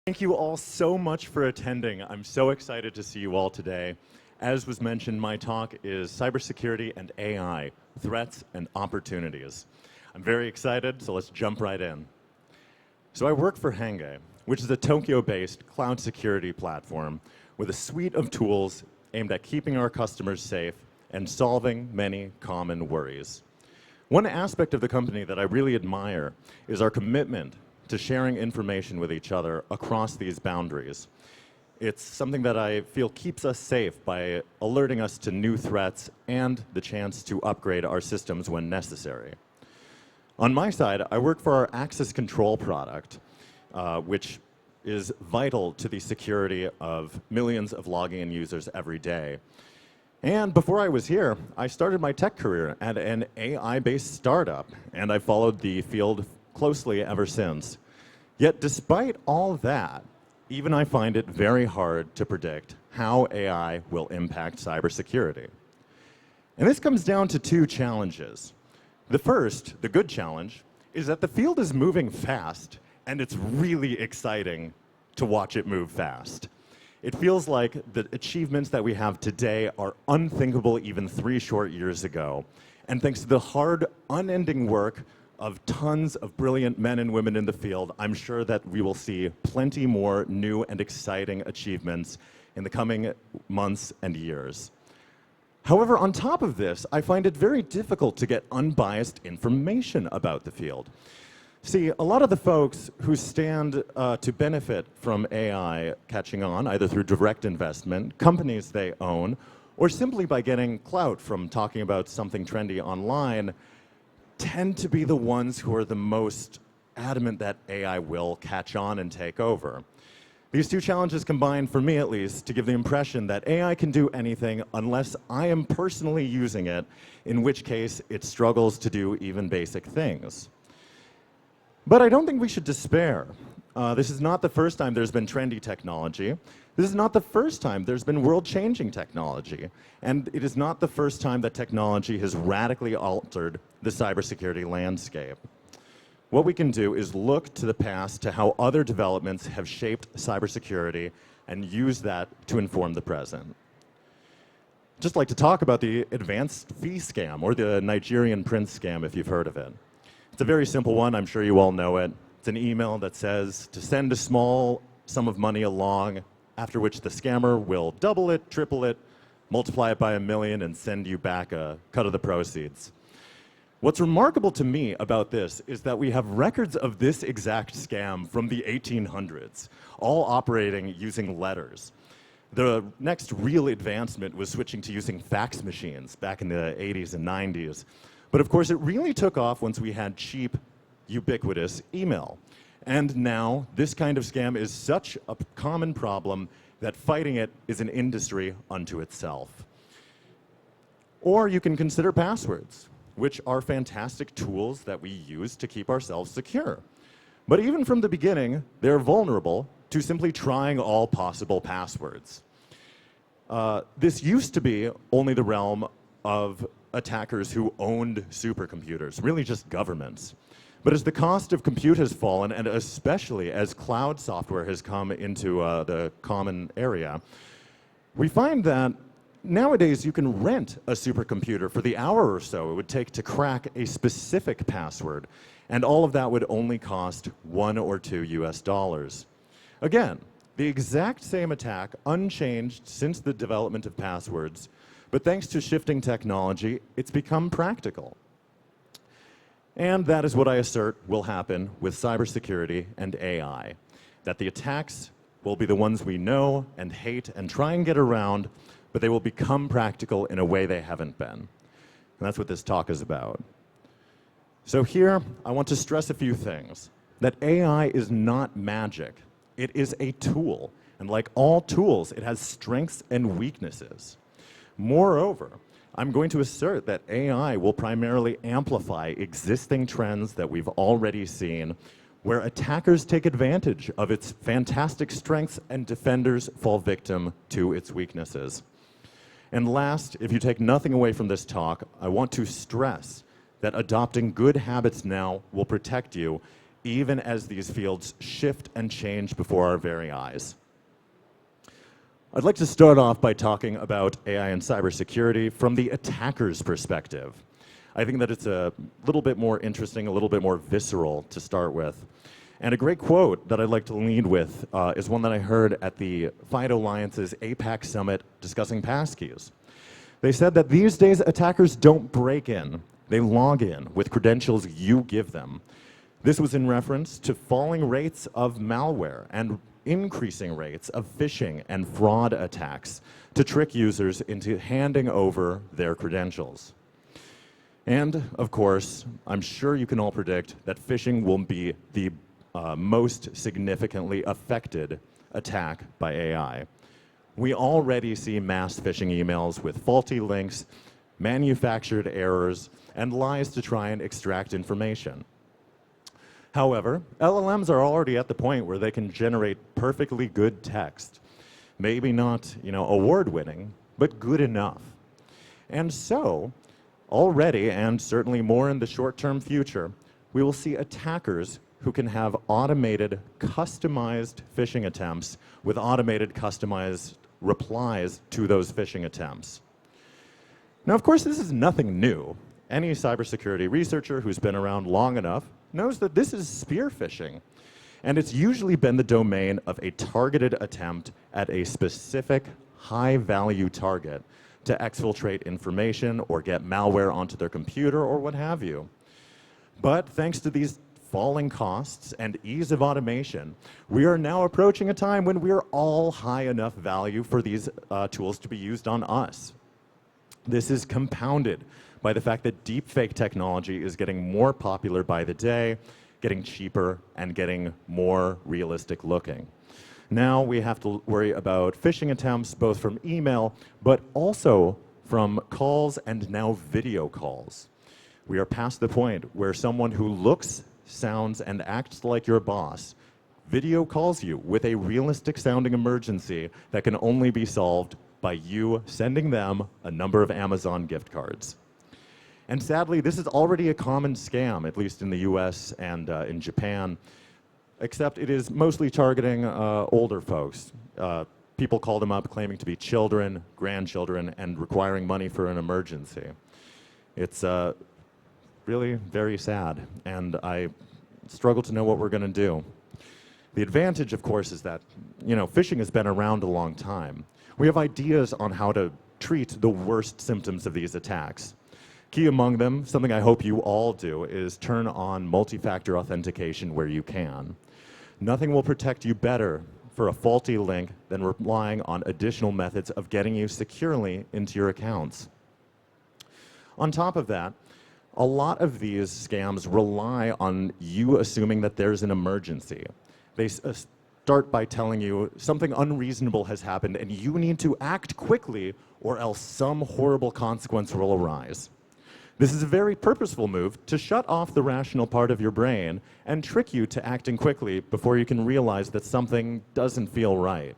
Thank you all so much for attending. I'm so excited to see you all today. As was mentioned, my talk is Cybersecurity and AI, Threats and Opportunities. I'm very excited, so let's jump right in. So I work for HENNGE, which is a Tokyo-based cloud security platform with a suite of tools aimed at keeping our customers safe and solving many common worries. One aspect of the company that I really admire is our commitment to sharing information with each other across these boundaries. It's something that I feel keeps us safe by alerting us to new threats and the chance to upgrade our systems when necessary. On my side, I work for our access control product, which is vital to the security of millions of logging in users every day. And before I was here, I started my tech career at an AI-based startup, and I followed the field closely ever since. Yet despite all that, even I find it very hard to predict how AI will impact cybersecurity. And this comes down to two challenges. The first, the good challenge, is that the field is moving fast, and it's really exciting to watch it move fast. It feels like the achievements that we have today are unthinkable even 3 short years ago. And thanks to the hard, unending work of tons of brilliant men and women in the field, I'm sure that we will see plenty more new and exciting achievements in the coming months and years. However, on top of this, I find it very difficult to get unbiased information about the field. See, a lot of the folks who stand to benefit from AI catching on, either through direct investment, companies they own, or simply by getting clout from talking about something trendy online, tend to be the ones who are the most adamant that AI will catch on and take over. These two challenges combine, for me at least, to give the impression that AI can do anything unless I am personally using it, in which case it struggles to do even basic things. But I don't think we should despair. This is not the first time there's been trendy technology. This is not the first time there's been world-changing technology. And it is not the first time that technology has radically altered the cybersecurity landscape. What we can do is look to the past, to how other developments have shaped cybersecurity, and use that to inform the present. Just like to talk about the advanced fee scam, or the Nigerian prince scam, if you've heard of it. It's a very simple one, I'm sure you all know it. It's an email that says to send a small sum of money along, after which the scammer will double it, triple it, multiply it by 1,000,000, and send you back a cut of the proceeds. What's remarkable to me about this is that we have records of this exact scam from the 1800s, all operating using letters. The next real advancement was switching to using fax machines back in the 80s and 90s. But of course, it really took off once we had cheap, ubiquitous email. And now, this kind of scam is such a common problem that fighting it is an industry unto itself. Or you can consider passwords, which are fantastic tools that we use to keep ourselves secure. But even from the beginning, they're vulnerable to simply trying all possible passwords. This used to be only the realm of attackers who owned supercomputers, really just governments. But as the cost of compute has fallen, and especially as cloud software has come into the common area, we find that nowadays you can rent a supercomputer for the hour or so it would take to crack a specific password, and all of that would only cost $1 or $2 US. Again, the exact same attack, unchanged since the development of passwords, but thanks to shifting technology, it's become practical. And that is what I assert will happen with cybersecurity and AI, that the attacks will be the ones we know and hate and try and get around, but they will become practical in a way they haven't been. And that's what this talk is about. So here, I want to stress a few things. That AI is not magic. It is a tool. And like all tools, it has strengths and weaknesses. Moreover, I'm going to assert that AI will primarily amplify existing trends that we've already seen, where attackers take advantage of its fantastic strengths and defenders fall victim to its weaknesses. And last, if you take nothing away from this talk, I want to stress that adopting good habits now will protect you even as these fields shift and change before our very eyes. I'd like to start off by talking about AI and cybersecurity from the attacker's perspective. I think that it's a little bit more interesting, a little bit more visceral to start with. And a great quote that I'd like to lead with is one that I heard at the FIDO Alliance's APAC Summit discussing passkeys. They said that these days attackers don't break in, they log in with credentials you give them. This was in reference to falling rates of malware and increasing rates of phishing and fraud attacks to trick users into handing over their credentials. And, of course, I'm sure you can all predict that phishing will be the most significantly affected attack by AI. We already see mass phishing emails with faulty links, manufactured errors, and lies to try and extract information. However, LLMs are already at the point where they can generate perfectly good text. Maybe not, award-winning, but good enough. And so, already, and certainly more in the short-term future, we will see attackers who can have automated, customized phishing attempts with automated, customized replies to those phishing attempts. Now, of course, this is nothing new. Any cybersecurity researcher who's been around long enough knows that this is spear phishing. And it's usually been the domain of a targeted attempt at a specific high-value target to exfiltrate information or get malware onto their computer or what have you. But thanks to these falling costs and ease of automation, we are now approaching a time when we are all high enough value for these tools to be used on us. This is compounded by the fact that deepfake technology is getting more popular by the day, getting cheaper, and getting more realistic looking. Now we have to worry about phishing attempts, both from email, but also from calls and now video calls. We are past the point where someone who looks, sounds, and acts like your boss video calls you with a realistic sounding emergency that can only be solved by you sending them a number of Amazon gift cards. And sadly, this is already a common scam, at least in the US and in Japan, except it is mostly targeting older folks. People call them up claiming to be children, grandchildren, and requiring money for an emergency. It's really very sad, and I struggle to know what we're going to do. The advantage, of course, is that, phishing has been around a long time. We have ideas on how to treat the worst symptoms of these attacks. Key among them, something I hope you all do, is turn on multi-factor authentication where you can. Nothing will protect you better for a faulty link than relying on additional methods of getting you securely into your accounts. On top of that, a lot of these scams rely on you assuming that there's an emergency. They start by telling you something unreasonable has happened and you need to act quickly or else some horrible consequence will arise. This is a very purposeful move to shut off the rational part of your brain and trick you to acting quickly before you can realize that something doesn't feel right.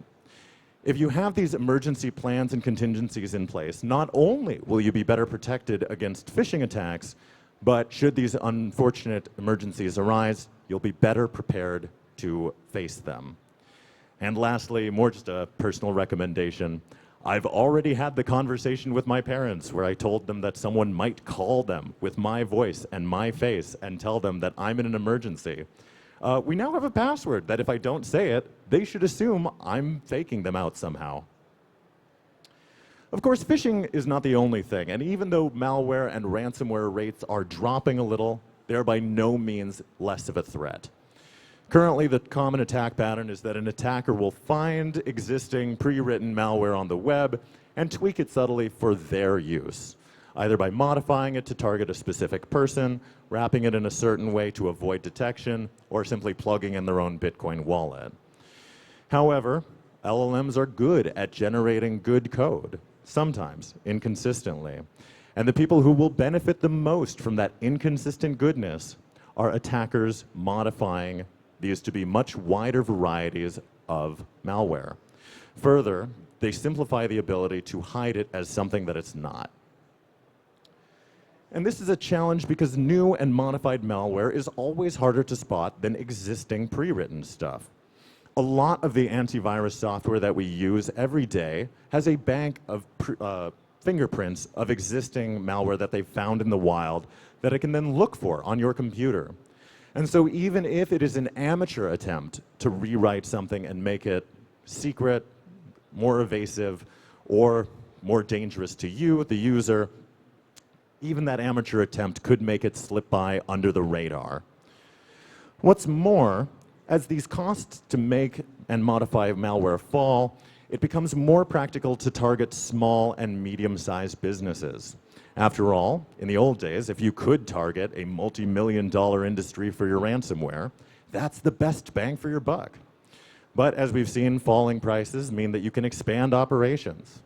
If you have these emergency plans and contingencies in place, not only will you be better protected against phishing attacks, but should these unfortunate emergencies arise, you'll be better prepared to face them. And lastly, more just a personal recommendation, I've already had the conversation with my parents where I told them that someone might call them with my voice and my face and tell them that I'm in an emergency. We now have a password that if I don't say it, they should assume I'm faking them out somehow. Of course, phishing is not the only thing, and even though malware and ransomware rates are dropping a little, they're by no means less of a threat. Currently, the common attack pattern is that an attacker will find existing pre-written malware on the web and tweak it subtly for their use, either by modifying it to target a specific person, wrapping it in a certain way to avoid detection, or simply plugging in their own Bitcoin wallet. However, LLMs are good at generating good code, sometimes inconsistently. And the people who will benefit the most from that inconsistent goodness are attackers modifying these to be much wider varieties of malware. Further, they simplify the ability to hide it as something that it's not. And this is a challenge because new and modified malware is always harder to spot than existing pre-written stuff. A lot of the antivirus software that we use every day has a bank of fingerprints of existing malware that they've found in the wild that it can then look for on your computer. And so even if it is an amateur attempt to rewrite something and make it secret, more evasive, or more dangerous to you, the user, even that amateur attempt could make it slip by under the radar. What's more, as these costs to make and modify malware fall, it becomes more practical to target small and medium-sized businesses. After all, in the old days, if you could target a multi-million-dollar industry for your ransomware, that's the best bang for your buck. But as we've seen, falling prices mean that you can expand operations.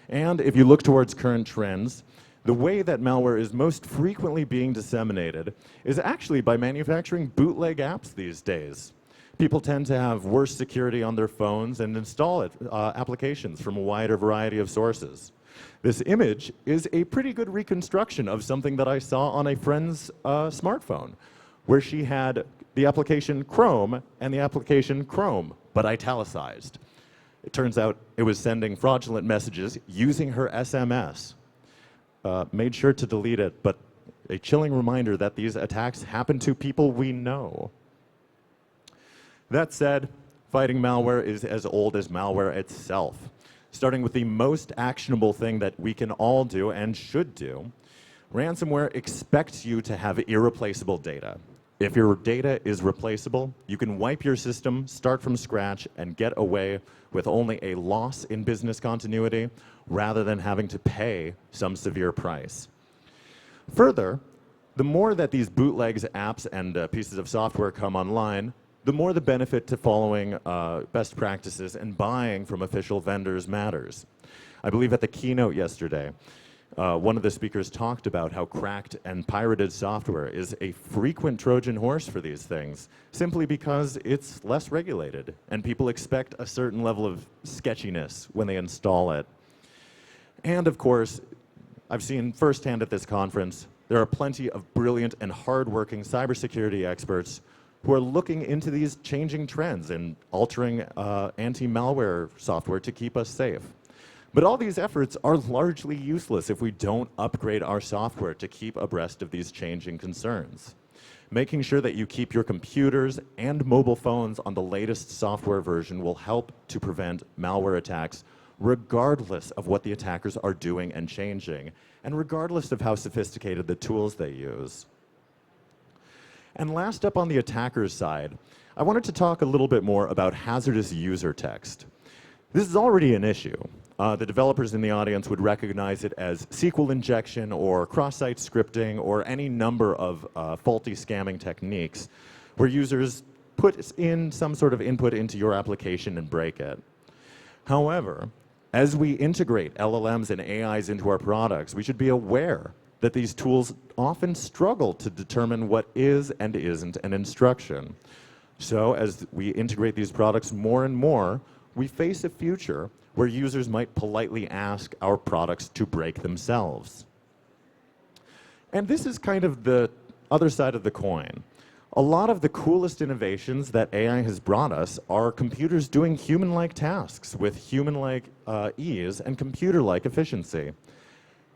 And if you look towards current trends, the way that malware is most frequently being disseminated is actually by manufacturing bootleg apps these days. People tend to have worse security on their phones and install applications from a wider variety of sources. This image is a pretty good reconstruction of something that I saw on a friend's smartphone, where she had the application Chrome and the application Chrome, but italicized. It turns out it was sending fraudulent messages using her SMS. Made sure to delete it, but a chilling reminder that these attacks happen to people we know. That said, fighting malware is as old as malware itself. Starting with the most actionable thing that we can all do and should do, ransomware expects you to have irreplaceable data. If your data is replaceable, you can wipe your system, start from scratch, and get away with only a loss in business continuity rather than having to pay some severe price. Further, the more that these bootlegs, apps, and pieces of software come online, the more the benefit to following best practices and buying from official vendors matters. I believe at the keynote yesterday, one of the speakers talked about how cracked and pirated software is a frequent Trojan horse for these things, simply because it's less regulated, and people expect a certain level of sketchiness when they install it. And of course, I've seen firsthand at this conference, there are plenty of brilliant and hardworking cybersecurity experts who are looking into these changing trends and altering anti-malware software to keep us safe. But all these efforts are largely useless if we don't upgrade our software to keep abreast of these changing concerns. Making sure that you keep your computers and mobile phones on the latest software version will help to prevent malware attacks regardless of what the attackers are doing and changing, and regardless of how sophisticated the tools they use. And last up on the attacker's side, I wanted to talk a little bit more about hazardous user text. This is already an issue. The developers in the audience would recognize it as SQL injection or cross-site scripting or any number of faulty scamming techniques where users put in some sort of input into your application and break it. However, as we integrate LLMs and AIs into our products, we should be aware that these tools often struggle to determine what is and isn't an instruction. So as we integrate these products more and more, we face a future where users might politely ask our products to break themselves. And this is kind of the other side of the coin. A lot of the coolest innovations that AI has brought us are computers doing human-like tasks with human-like ease and computer-like efficiency.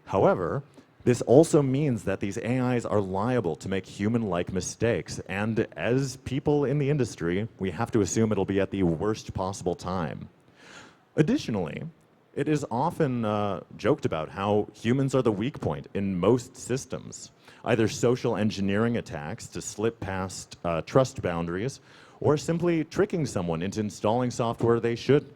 However, this also means that these AIs are liable to make human-like mistakes, and as people in the industry, we have to assume it'll be at the worst possible time. Additionally, it is often joked about how humans are the weak point in most systems, either social engineering attacks to slip past trust boundaries, or simply tricking someone into installing software they shouldn't.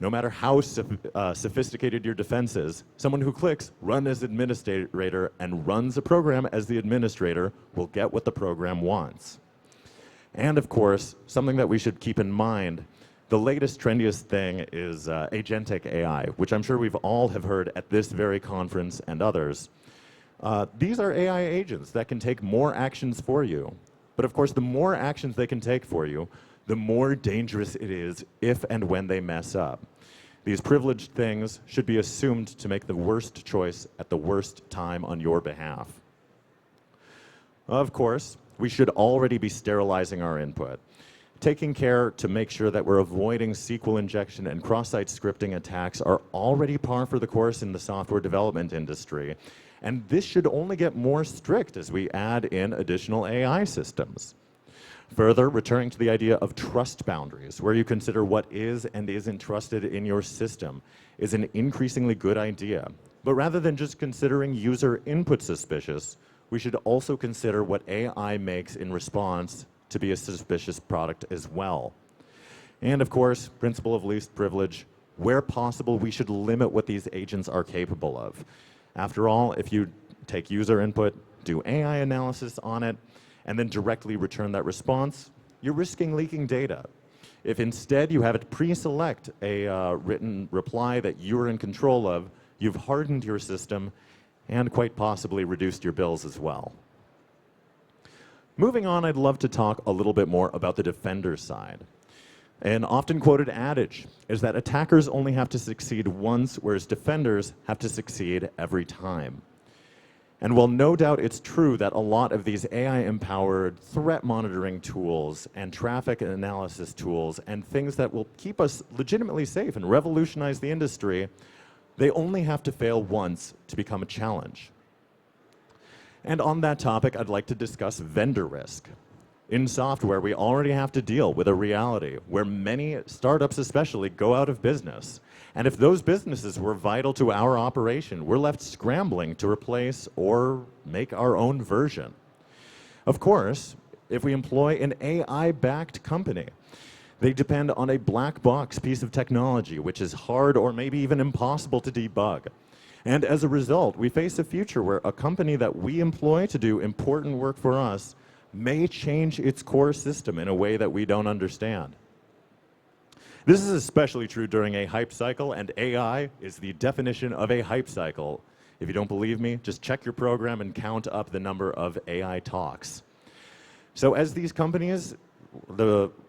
No matter how sophisticated your defense is, someone who clicks run as administrator and runs a program as the administrator will get what the program wants. And of course, something that we should keep in mind, the latest, trendiest thing is agentic AI, which I'm sure we've all have heard at this very conference and others. These are AI agents that can take more actions for you. But of course, the more actions they can take for you, the more dangerous it is if and when they mess up. These privileged things should be assumed to make the worst choice at the worst time on your behalf. Of course, we should already be sterilizing our input, taking care to make sure that we're avoiding SQL injection and cross-site scripting attacks are already par for the course in the software development industry. And this should only get more strict as we add in additional AI systems. Further, returning to the idea of trust boundaries, where you consider what is and isn't trusted in your system, is an increasingly good idea. But rather than just considering user input suspicious, we should also consider what AI makes in response to be a suspicious product as well. And of course, principle of least privilege, where possible, we should limit what these agents are capable of. After all, if you take user input, do AI analysis on it, and then directly return that response, you're risking leaking data. If instead you have it pre-select a written reply that you're in control of, you've hardened your system and quite possibly reduced your bills as well. Moving on, I'd love to talk a little bit more about the defender side. An often quoted adage is that attackers only have to succeed once, whereas defenders have to succeed every time. And while no doubt it's true that a lot of these AI-empowered threat monitoring tools and traffic analysis tools and things that will keep us legitimately safe and revolutionize the industry, they only have to fail once to become a challenge. And on that topic, I'd like to discuss vendor risk. In software, we already have to deal with a reality where many startups especially go out of business. And if those businesses were vital to our operation, we're left scrambling to replace or make our own version. Of course, if we employ an AI-backed company, they depend on a black box piece of technology, which is hard or maybe even impossible to debug. And as a result, we face a future where a company that we employ to do important work for us may change its core system in a way that we don't understand. This is especially true during a hype cycle, and AI is the definition of a hype cycle. If you don't believe me, just check your program and count up the number of AI talks. So as these companies,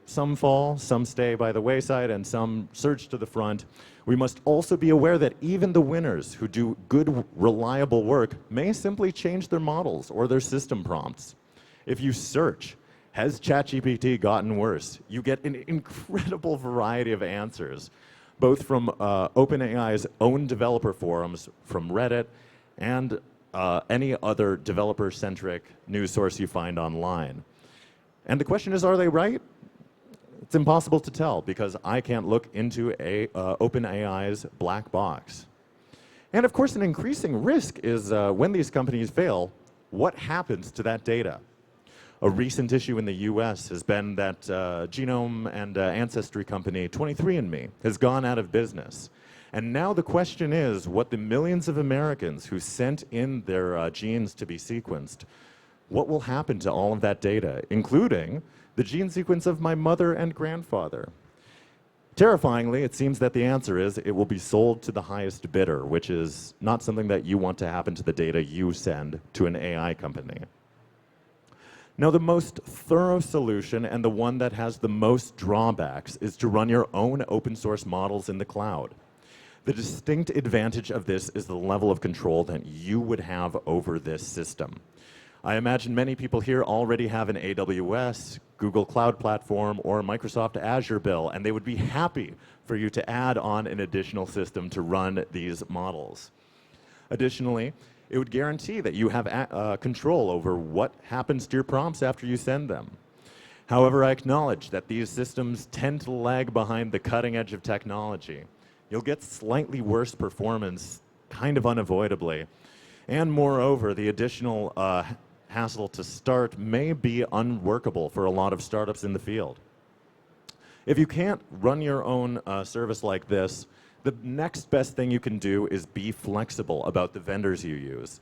some fall, some stay by the wayside, and some surge to the front, we must also be aware that even the winners who do good, reliable work may simply change their models or their system prompts. If you search, has ChatGPT gotten worse? You get an incredible variety of answers, both from OpenAI's own developer forums, from Reddit, and any other developer-centric news source you find online. And the question is, are they right? It's impossible to tell because I can't look into OpenAI's black box. And of course, an increasing risk is when these companies fail, what happens to that data? A recent issue in the US has been that genome and ancestry company 23andMe has gone out of business. And now the question is what the millions of Americans who sent in their genes to be sequenced, what will happen to all of that data, including the gene sequence of my mother and grandfather? Terrifyingly, it seems that the answer is it will be sold to the highest bidder, which is not something that you want to happen to the data you send to an AI company. Now, the most thorough solution and the one that has the most drawbacks is to run your own open source models in the cloud. The distinct advantage of this is the level of control that you would have over this system. I imagine many people here already have an AWS, Google Cloud Platform, or Microsoft Azure bill, and they would be happy for you to add on an additional system to run these models. Additionally, it would guarantee that you have control over what happens to your prompts after you send them. However, I acknowledge that these systems tend to lag behind the cutting edge of technology. You'll get slightly worse performance kind of unavoidably. And moreover, the additional hassle to start may be unworkable for a lot of startups in the field. If you can't run your own service like this, the next best thing you can do is be flexible about the vendors you use.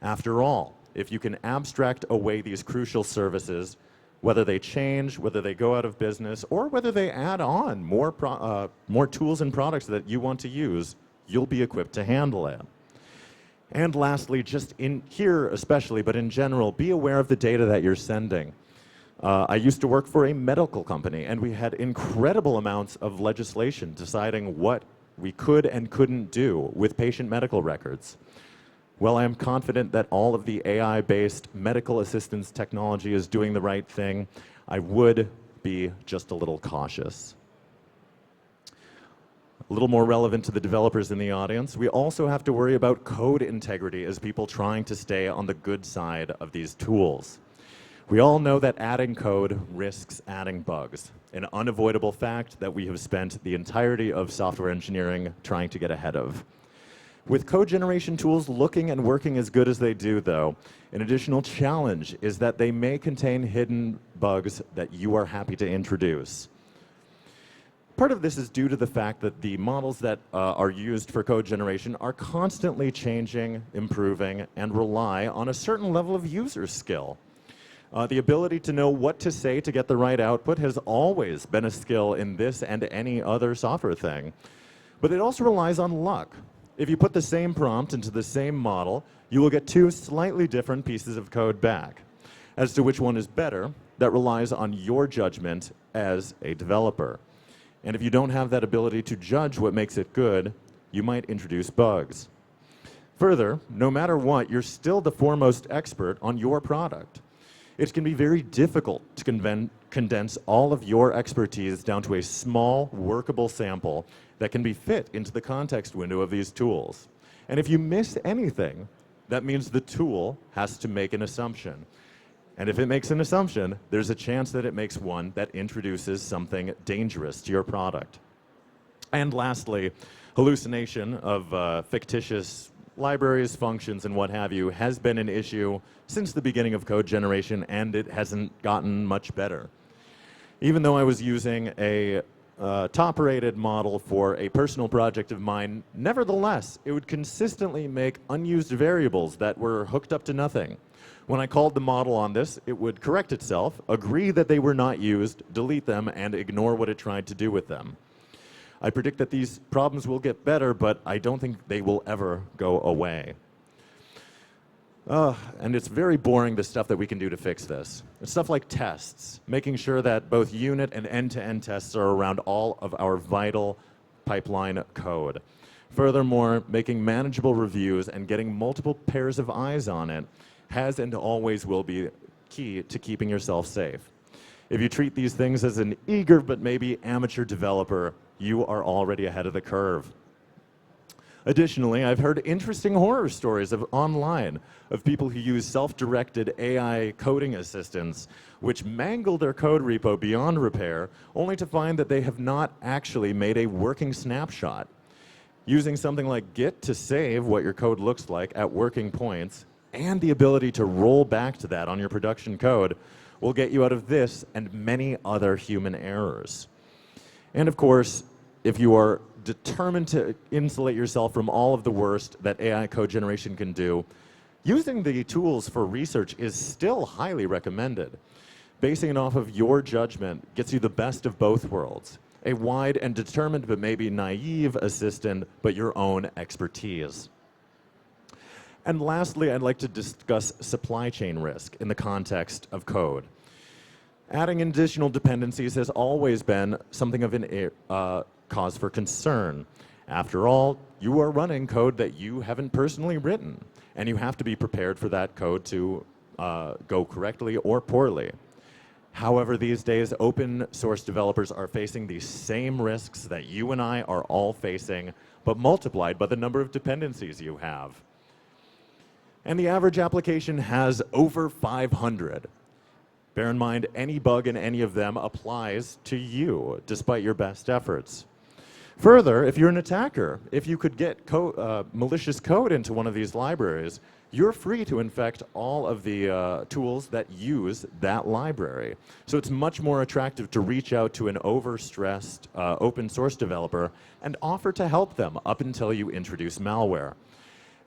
After all, if you can abstract away these crucial services, whether they change, whether they go out of business, or whether they add on more tools and products that you want to use, you'll be equipped to handle it. And lastly, just in here especially, but in general, be aware of the data that you're sending. I used to work for a medical company, and we had incredible amounts of legislation deciding what we could and couldn't do with patient medical records. While I am confident that all of the AI-based medical assistance technology is doing the right thing, I would be just a little cautious. A little more relevant to the developers in the audience, we also have to worry about code integrity as people trying to stay on the good side of these tools. We all know that adding code risks adding bugs, an unavoidable fact that we have spent the entirety of software engineering trying to get ahead of. With code generation tools looking and working as good as they do, though, an additional challenge is that they may contain hidden bugs that you are happy to introduce. Part of this is due to the fact that the models that are used for code generation are constantly changing, improving, and rely on a certain level of user skill. The ability to know what to say to get the right output has always been a skill in this and any other software thing. But it also relies on luck. If you put the same prompt into the same model, you will get two slightly different pieces of code back. As to which one is better, that relies on your judgment as a developer. And if you don't have that ability to judge what makes it good, you might introduce bugs. Further, no matter what, you're still the foremost expert on your product. It can be very difficult to condense all of your expertise down to a small, workable sample that can be fit into the context window of these tools. And if you miss anything, that means the tool has to make an assumption. And if it makes an assumption, there's a chance that it makes one that introduces something dangerous to your product. And lastly, hallucination of fictitious libraries, functions, and what have you has been an issue since the beginning of code generation, and it hasn't gotten much better. Even though I was using a top-rated model for a personal project of mine, nevertheless, it would consistently make unused variables that were hooked up to nothing. When I called the model on this, it would correct itself, agree that they were not used, delete them, and ignore what it tried to do with them. I predict that these problems will get better, but I don't think they will ever go away. And it's very boring, the stuff that we can do to fix this. It's stuff like tests, making sure that both unit and end-to-end tests are around all of our vital pipeline code. Furthermore, making manageable reviews and getting multiple pairs of eyes on it has and always will be key to keeping yourself safe. If you treat these things as an eager but maybe amateur developer, you are already ahead of the curve. Additionally, I've heard interesting horror stories online of people who use self-directed AI coding assistants which mangle their code repo beyond repair, only to find that they have not actually made a working snapshot. Using something like Git to save what your code looks like at working points, and the ability to roll back to that on your production code, will get you out of this and many other human errors. And of course, if you are determined to insulate yourself from all of the worst that AI code generation can do, using the tools for research is still highly recommended. Basing it off of your judgment gets you the best of both worlds. A wide and determined but maybe naive assistant, but your own expertise. And lastly, I'd like to discuss supply chain risk in the context of code. Adding additional dependencies has always been something of an cause for concern. After all, you are running code that you haven't personally written, and you have to be prepared for that code to go correctly or poorly. However, these days, open source developers are facing the same risks that you and I are all facing, but multiplied by the number of dependencies you have. And the average application has over 500. Bear in mind, any bug in any of them applies to you, despite your best efforts. Further, if you're an attacker, if you could get malicious code into one of these libraries, you're free to infect all of the tools that use that library. So it's much more attractive to reach out to an overstressed open source developer and offer to help them up until you introduce malware.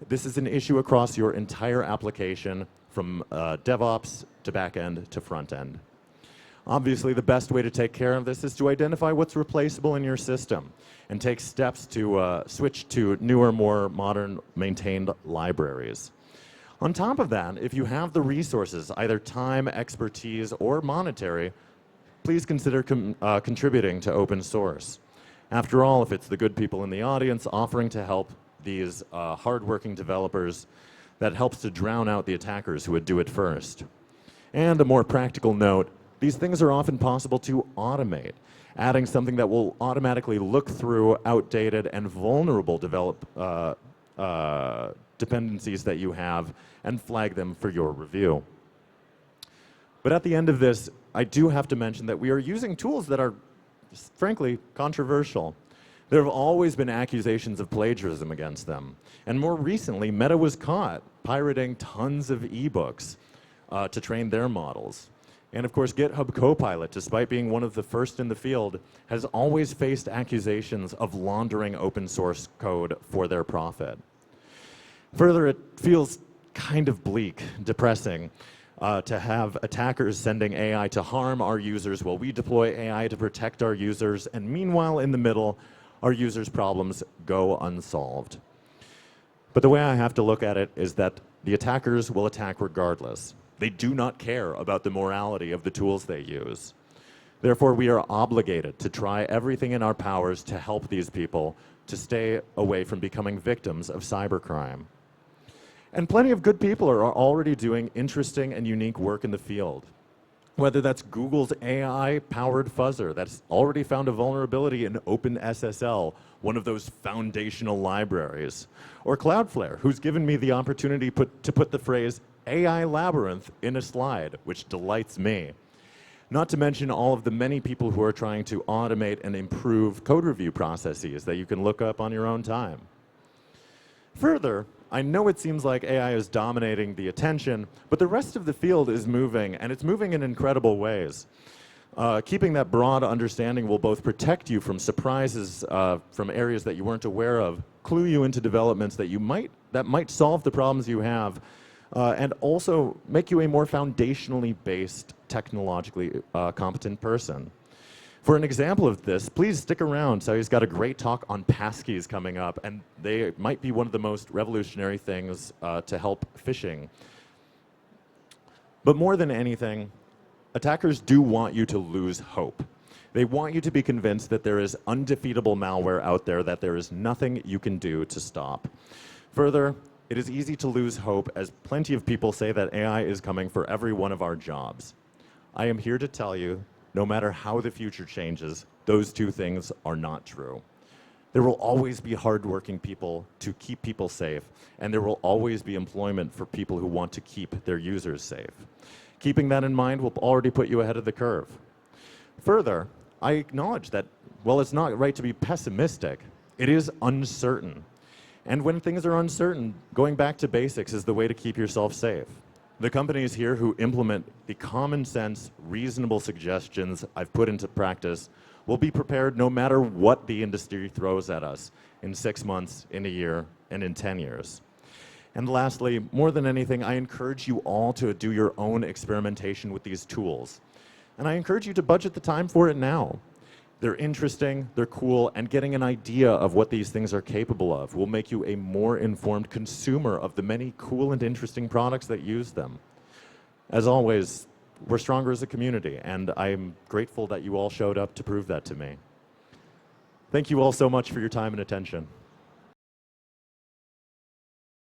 This is an issue across your entire application, from DevOps to backend to front end. Obviously, the best way to take care of this is to identify what's replaceable in your system and take steps to switch to newer, more modern maintained libraries. On top of that, if you have the resources, either time, expertise, or monetary, please consider contributing to open source. After all, if it's the good people in the audience offering to help these hardworking developers, that helps to drown out the attackers who would do it first. And a more practical note, these things are often possible to automate, adding something that will automatically look through outdated and vulnerable dependencies that you have and flag them for your review. But at the end of this, I do have to mention that we are using tools that are, frankly, controversial. There have always been accusations of plagiarism against them. And more recently, Meta was caught pirating tons of ebooks to train their models. And of course, GitHub Copilot, despite being one of the first in the field, has always faced accusations of laundering open source code for their profit. Further, it feels kind of bleak, depressing, to have attackers sending AI to harm our users while we deploy AI to protect our users, and meanwhile, in the middle, our users' problems go unsolved. But the way I have to look at it is that the attackers will attack regardless. They do not care about the morality of the tools they use. Therefore, we are obligated to try everything in our powers to help these people to stay away from becoming victims of cybercrime. And plenty of good people are already doing interesting and unique work in the field. Whether that's Google's AI-powered fuzzer that's already found a vulnerability in OpenSSL, one of those foundational libraries, or Cloudflare, who's given me the opportunity to put the phrase AI labyrinth in a slide, which delights me. Not to mention all of the many people who are trying to automate and improve code review processes that you can look up on your own time. Further, I know it seems like AI is dominating the attention, but the rest of the field is moving, and it's moving in incredible ways. Keeping that broad understanding will both protect you from surprises from areas that you weren't aware of, clue you into developments that might solve the problems you have, and also make you a more foundationally based, technologically competent person. For an example of this, please stick around. So he's got a great talk on passkeys coming up, and they might be one of the most revolutionary things to help phishing. But more than anything, attackers do want you to lose hope. They want you to be convinced that there is undefeatable malware out there, that there is nothing you can do to stop. Further, it is easy to lose hope, as plenty of people say that AI is coming for every one of our jobs. I am here to tell you, no matter how the future changes, those two things are not true. There will always be hardworking people to keep people safe, and there will always be employment for people who want to keep their users safe. Keeping that in mind will already put you ahead of the curve. Further, I acknowledge that, while it's not right to be pessimistic, it is uncertain. And when things are uncertain, going back to basics is the way to keep yourself safe. The companies here who implement the common sense, reasonable suggestions I've put into practice will be prepared no matter what the industry throws at us in 6 months, in a year, and in 10 years. And lastly, more than anything, I encourage you all to do your own experimentation with these tools. And I encourage you to budget the time for it now. They're interesting, they're cool, and getting an idea of what these things are capable of will make you a more informed consumer of the many cool and interesting products that use them. As always, we're stronger as a community, and I'm grateful that you all showed up to prove that to me. Thank you all so much for your time and attention.